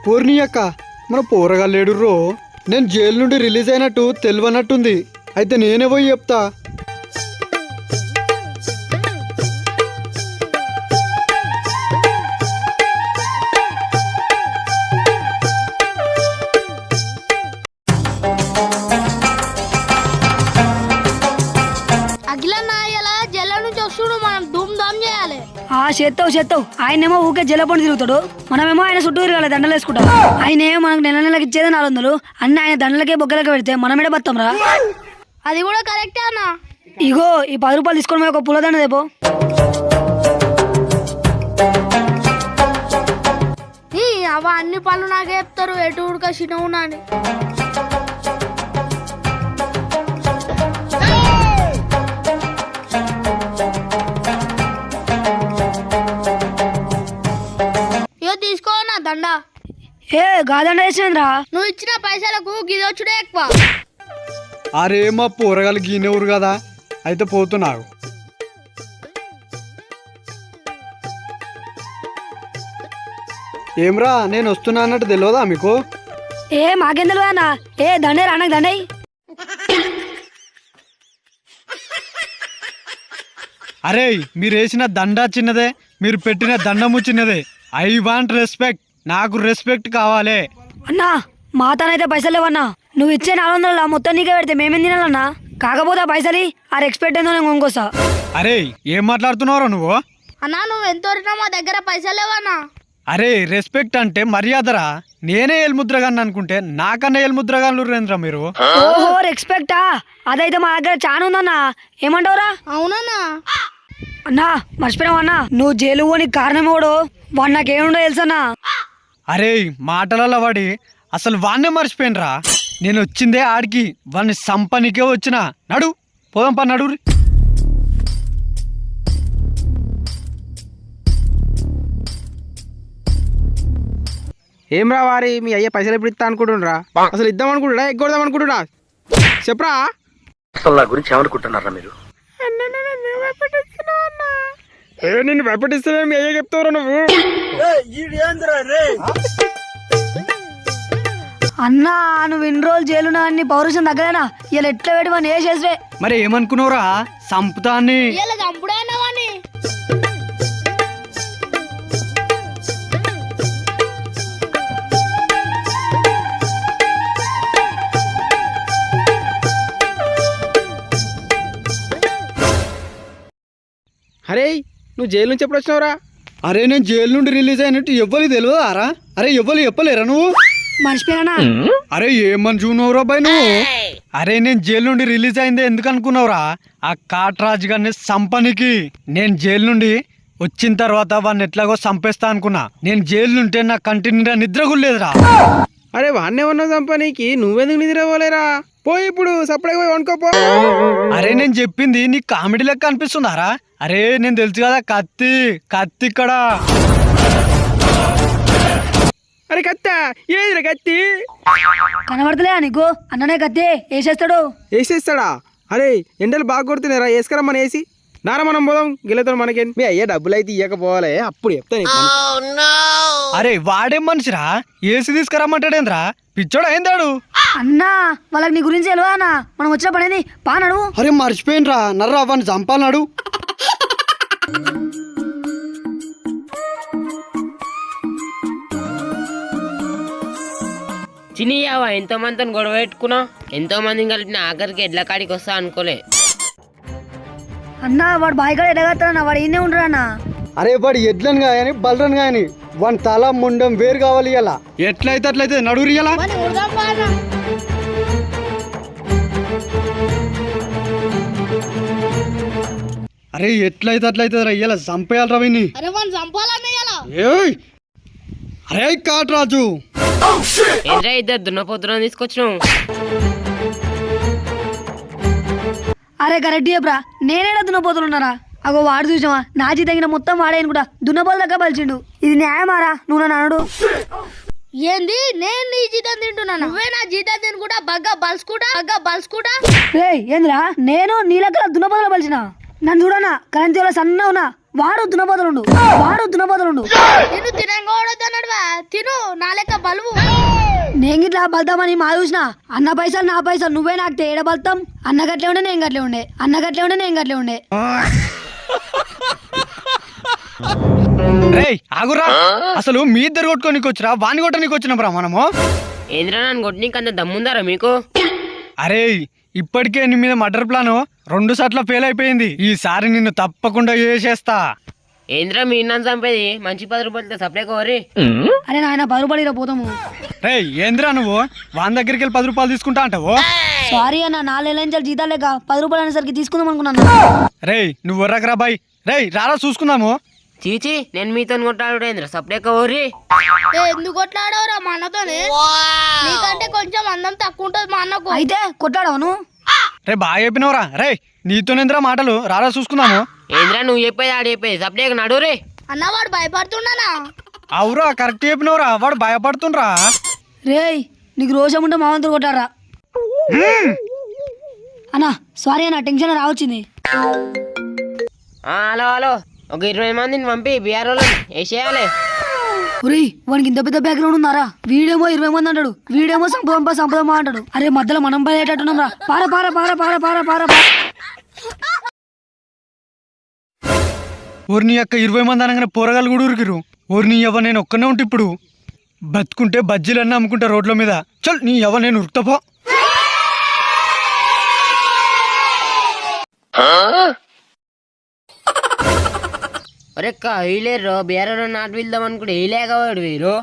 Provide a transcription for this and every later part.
పూర్ణి అక్క మన పోరగాళ్ళేడు రో నేను జైలు నుండి రిలీజ్ అయినట్టు తెలియనట్టుంది. అయితే నేనే పోయి చెప్తా. చేస్తావు ఆయనేమో ఊకే జలపండి తిరుగుతాడు, మనమేమో ఆయన చుట్టూ తిరగాలి దండలు వేసుకుంటాం. ఆయన మనకు నెలకి ఇచ్చేది 400, అన్ని ఆయన దండలకే బొగ్గలకే పెడితే మనమేడే బతాం రా. అది కూడా కరెక్టే అన్న. ఇగో ఈ 10 రూపాయలు తీసుకొని ఒక పులదండ దేపో. అవ అన్ని పనులు నాకే చెప్తారు, ఎటు ఉడక చిన్నవునా అని. తీసుకోనా దండ. ఏ గాదండ వేసింద్రా, నువ్వు ఇచ్చిన పైసలకు గిదొచ్చుడే ఎక్కువ. అరే మా పోరగాళ్ళు గీనేవురు కదా, అయితే పోతున్నావు. ఏమ్రా నేను వస్తున్నా అన్నట్టు తెలియదా మీకు? ఏ మాకేం తెలియదన్నా. ఏ దండే రానకు దండే. అరే మీరు వేసిన దండా చిన్నదే, మీరు పెట్టిన దండము చిన్నదే. ఐ వాంట్ రెస్పెక్ట్, నాకు రెస్పెక్ట్ కావాలి. అన్నా మాతానైతే పైసలు లేవన్నా, నువ్వు ఇచ్చే 400 మొత్తం నీకే పెడితే మేమేం తినాలన్నా? కాకపోతే ఆ పైసలు ఆ రెస్పెక్ట్ ఏందో నేను కొనుక్కోసా. అరే ఏం మాట్లాడుతున్నావురా నువ్వు? అన్నా నువ్వు ఎంత వరినా మా దగ్గర పైసలు లేవన్నా. అరే రెస్పెక్ట్ అంటే మర్యాదరా. నేనే ఏల్ముద్రగాన్ని అనుకుంటే నాకన్నా ఏల్ముద్రగాన్లు రేంద్రా మీరు. ఓహో రెస్పెక్టా, అదైతే మా దగ్గర చాలా ఉందన్నా. ఏమంటావురా? అవునన్నా. అన్నా మర్చిపోయావన్నా, నువ్వు జైలు పోని కారణం ఎవడో వాడు నాకేముండో తెలుసన్నా. అరే మాటలలో వాడి అసలు వాన్నే మర్చిపోయినరా. నేను వచ్చిందే ఆడికి, వాడిని సంపనికే వచ్చిన. నడు పోదాం పా, నడు. ఏం రా వారి, మీ అయ్యే పైసలు ఎప్పుడు ఇస్తా అనుకుంటున్నా? అసలు ఇద్దాం అనుకుంటున్నా, ఎగ్గొడదాం అనుకుంటున్నా? చెప్పరా అసలు నా గురించి ఏమనుకుంటున్నారా మీరు? నిన్ను భయపడిస్తే మీ అయ్యే చెప్తావురా నువ్వు. అన్నా నువ్వు ఇన్ని రోజులు జైలున్నా అన్ని పౌరుషం దగ్గరేనా? ఇలా ఎట్లా పెట్టి మన ఏ చేసే. మరి ఏమనుకున్నావురా? సంపుతాన్ని. అరే నువ్వు జైలు నుంచి ఎప్పుడు వచ్చినావురా? అరే నేను జైలు నుండి రిలీజ్ అయినట్టు ఎవ్వరికి తెలియదారా? అరే ఎవ్వరు చెప్పలేరా నువ్వు? మర్చిపోయానా? అరే ఏమని చూనవురా బాయ్ నువ్వు? అరే నేను జైలు నుండి రిలీజ్ అయిందే ఎందుకు అనుకున్నావురా? ఆ కాట్రాజు గారిని సంపనికి. నేను జైలు నుండి వచ్చిన తర్వాత వాడిని ఎట్లాగో సంపేస్తా అనుకున్నా. నేను జైలు నుంటే నా కంటి నిండా నిద్ర గుల్లేదురా. అరే వాడినే ఉన్నావు సంపానికి, నువ్వెందుకు నిద్రపోలేరా? పోయి ఇప్పుడు సపరేట్గా పోయి వండుకోపో. అరే నేను చెప్పింది నీకు కామెడీ లెక్క అనిపిస్తుందారా? అరే నేను తెలుసు కదా, కత్తి కత్తి ఇక్కడ. అరే కత్తా ఏదిరా కత్తి? కనబడతలే నీకు? అన్ననే కత్తి వేసేస్తాడు. వేసేస్తాడా? అరే ఎండలు బాగా కొడుతున్నారా, వేసుకురా మన వేసి. నారా మనం పోదాం, గిల్లతో మనకేం. మీ అయ్యే డబ్బులు అయితే ఇవ్వకపోవాలి, అప్పుడు చెప్తాను. అరే వాడేం మనిషిరా, ఏసి తీసుకురమ్మంటాడేంద్రా? పిచ్చోడు అయిందాడు. అన్నా వాళ్ళకి నీ గురించి తెలియదానా? మనం వచ్చిన పనేది పానడు. అరే మర్చిపోయినరా, నర్రా వాడిని చంపాలన్నాడు. చినియావా ఎంతో మందితో గొడవ పెట్టుకున్నా, ఎంతో మందిని కలిపిన ఆఖరికి ఎడ్ల కాడికి వస్తా అనుకోలే. అన్నా వాడు బాయికాడ ఎడగస్తాడన్నా, వాడు ఈయనే ఉండరా అన్న. అరే వాడు ఎడ్లను గాయని బలరన్ గాయని వాని తల ముండం వేరు కావాలి. ఇలా ఎట్లయితే అట్లయితే నడురు. ఇలా అరే ఎట్లయితే అట్లయితే ఇలా చంపేయాలరా విని. అరే కాట్రాజు ఏంట్రా ఇద్దరు దున్నపోతులను తీసుకొచ్చినావు? అరే కరెక్ట్ చెప్పరా, నేనేడా దున్నపోతున్నారా? అగో వాడు చూసావా, నాచి తగిన మొత్తం వాడేను కూడా దున్నపోతు దగ్గర పలిచిండు. ఇది న్యాయమారా? నువ్వు నన్ను అనడు. ఏంది నేను నీ జీతం తింటున్నాను నువ్వే నా జీతం తినుకుంటా బగ్గా బలుసుకుంటా రే ఏంద్రా నేను నీలకల దున్నపోతలు పలిచిన నన్ను చూడనా కరెంతీలో సన్న ఉన్నా వాడు దున్నపోతలుండు నేను తినకూడదన్నాడువా తిను నా లెక్క బలువు నేను గిట్లా బల్తామని మా చూసిన అన్న పైసలు నా పైసలు నువ్వే నాకు తేడా బల్తాం అన్న గట్లే ఉండే నేను గట్లే ఉండే రేయ్ ఆగురా, అసలు మీ ఇద్దరు కొట్టుకోనికి వచ్చిరా వాణి కొట్టడానికి వచ్చినప్పుడు మనము. ఏంద్రా నన్ను కొట్టనీకి అంత దమ్ముందారా మీకు? అరే ఇప్పటికే నీ మీద మర్డర్ ప్లాన్ 2 సార్లు ఫెయిల్ అయిపోయింది. ఈసారి నిన్ను తప్పకుండా చేసేస్తా. ఏంద్రా మీ నన్ను చంపేది? మంచి 10 రూపాయలతో సప్లై కోరి. అరే నాయన 10 రూపాయలు పోతాము. రేయ్ ఏంద్రా నువ్వు వాని దగ్గరికి వెళ్ళి 10 రూపాయలు తీసుకుంటా అంటావు? సారీ అన్న 4 నెలల జీతాలు లేక 10 రూపాయలు అనేసరికి తీసుకుందాం అనుకున్నాను. రేయ్ నువ్వు వర్రకరా బాయ్. రేయ్ రారా చూసుకుందాము. చీచి నేను మీతో కొట్టాడు ఏంద్రా సప్లై కోరి. ఎందుకు కొట్లాడవరా మా అన్నతోనే నీకంటే కొంచెం అందం తక్కువ ఉంటుంది మా అన్నకు అయితే కొట్టాడవను. రే బాగా చెప్పినవరా. రేయ్ నీతోనేంద్రా మాటలు, రారా చూసుకుందాము. ఏంద్రా నువ్వు చెప్పేది ఆడు చెప్పేది సప్లై నడు రే. అన్నవాడు భయపడుతున్నానా అవురా కరెక్ట్ చెప్పినవరా, వాడు భయపడుతుండ్రా. రేయ్ నీకు రోషం ఉంటే మావంతుడు కొట్టారా అన్నా. సారీ అన్న టెన్షన్ రావచ్చింది. హలో ఒక 20 మందిని పంపి బీఆర్ వాళ్ళని వేసేయాలి. ఒరేయ్ వానికి ఇంత పెద్ద బ్యాక్గ్రౌండ్ ఉందారా? వీడేమో 20 మంది అంటాడు, వీడేమో సంపదమ్మా అంటాడు. అరే మధ్యలో మనం బయటట్టున్నాం రా. పార ఊరిని యొక్క 20 మంది అనగానే పోరగాలు కూడా ఉరికిరు. ఊరిని ఎవ నేను ఒక్కనే ఉంటే ఇప్పుడు బతుకుంటే బజ్జీలన్నీ అమ్ముకుంటా రోడ్ల మీద. చల్ నీ ఎవ నేను ఉరుకుతాపో. ఒరే కయ్యలేరు బీఆర్ నాటు వెళ్దాం అనుకుంటే వేయలేకపోయాడు వీరు.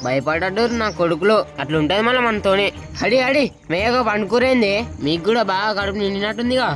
భయపడ్డాడు నా కొడుకులు. అట్లా ఉంటుంది మళ్ళీ మనతోనే. అడి మేఘ పండుకురేంది. మీకు కూడా బాగా కడుపు నిండినట్టుందిగా.